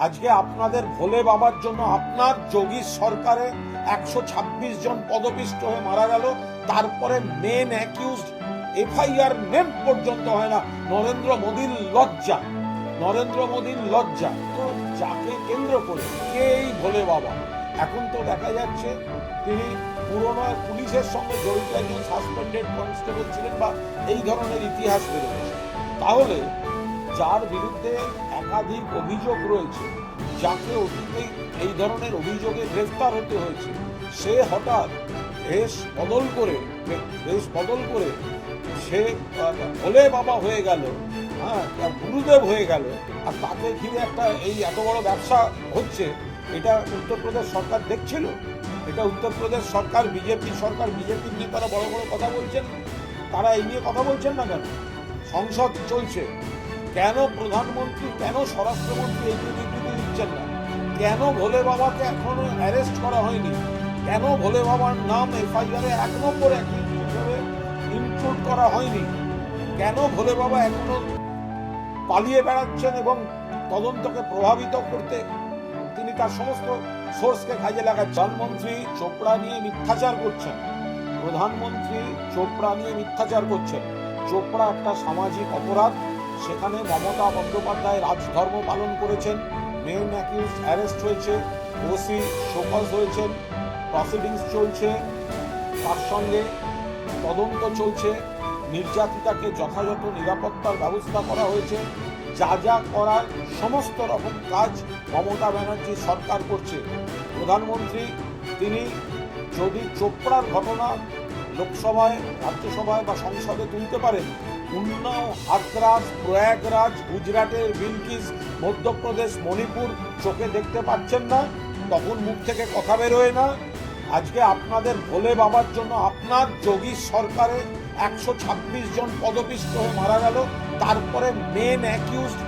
আজকে আপনাদের ভোলে বাবার জন্য আপনার যোগী সরকারে 126 জন পদপিষ্ট হয়ে মারা গেল, তারপরে মেন অ্যাকিউজড এফআইআর নেম পর্যন্ত হয় না। নরেন্দ্র মোদীর লজ্জা, নরেন্দ্র মোদীর লজ্জা। তো যাকে কেন্দ্র করে কে এই ভোলে বাবা? এখন তো দেখা যাচ্ছে তিনি পুরনো পুলিশের সঙ্গে জড়িত একজন সাসপেন্ডেড কনস্টেবল ছিলেন বা এই ধরনের ইতিহাস বেরোচ্ছে। তাহলে যার বিরুদ্ধে একাধিক অভিযোগ রয়েছে, যাকে অতীতে এই ধরনের অভিযোগে গ্রেফতার হতে হয়েছে, সে হঠাৎ বেশ বদল করে সে ভোলে বাবা হয়ে গেল, গুরুদেব হয়ে গেল, আর তাকে ঘিরে একটা এই এত বড় ব্যবসা হচ্ছে। এটা উত্তরপ্রদেশ সরকার দেখছিল? এটা উত্তরপ্রদেশ সরকার, বিজেপির নেতারা বড় বড় কথা বলছেন, তারা এই নিয়ে কথা বলছেন না কেন? সংসদ চলছে, কেন প্রধানমন্ত্রী, কেন স্বরাষ্ট্রমন্ত্রী এই বিবৃতি দিচ্ছেন না? কেন ভোলে বাবাকে এখনো অ্যারেস্ট করা হয়নি? কেন ভোলে বাবার নাম এফআইআরে 1 নম্বর হিসেবে ইনক্লুড করা হয়নি? কেন ভোলে বাবা এখনো পালিয়ে বেড়াচ্ছেন এবং তদন্তকে প্রভাবিত করতে তিনি তার সমস্ত সোর্সকে কাজে লাগাচ্ছেন? প্রধানমন্ত্রী চোপড়া নিয়ে মিথ্যাচার করছেন, চোপড়া একটা সামাজিক অপরাধ, সেখানে মমতা বন্দ্যোপাধ্যায় রাজধর্ম পালন করেছেন, মেইন অ্যাকিউজ অ্যারেস্ট হয়েছে, ওসি শোকজ হয়েছেন, প্রসিডিংস চলছে, তার সঙ্গে তদন্ত চলছে, নির্যাতিতাকে যথাযথ নিরাপত্তার ব্যবস্থা করা হয়েছে। যা যা করার সমস্ত রকম কাজ মমতা ব্যানার্জি সরকার করছে। প্রধানমন্ত্রী তিনি যদি চোপড়ার ঘটনা লোকসভায়, রাজ্যসভায় বা সংসদে তুলতে পারেন, উন্নাও, হাথরাস, প্রয়াগরাজ, গুজরাটের বিলকিস, মধ্যপ্রদেশ, মণিপুর চোখে দেখতে পাচ্ছেন না, তখন মুখ থেকে কথা বেরোয় না। আজকে আপনাদের ভোলে বাবার জন্য আপনার যোগী সরকারে 126 জন পদপিষ্ট হয়ে মারা গেল, তারপরে মেন অ্যাকিউজড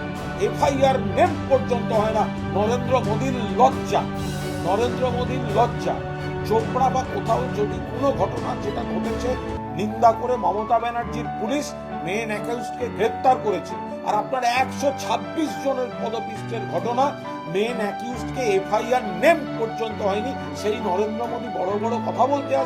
এফআইআর নেম পর্যন্ত হয় না। নরেন্দ্র মোদীর লজ্জা। চোপড়া বা কোথাও যদি কোনো ঘটনা যেটা ঘটেছে নিন্দা করে মমতা ব্যানার্জির পুলিশ মেন অ্যাকিউজডকে গ্রেপ্তার করেছে, আর আপনার 126 জনের পদপিষ্টের ঘটনা, মেন অ্যাকিউজডকে এফআইআর নেম পর্যন্ত হয়নি। সেই নরেন্দ্র মোদী বড় বড় কথা বলতে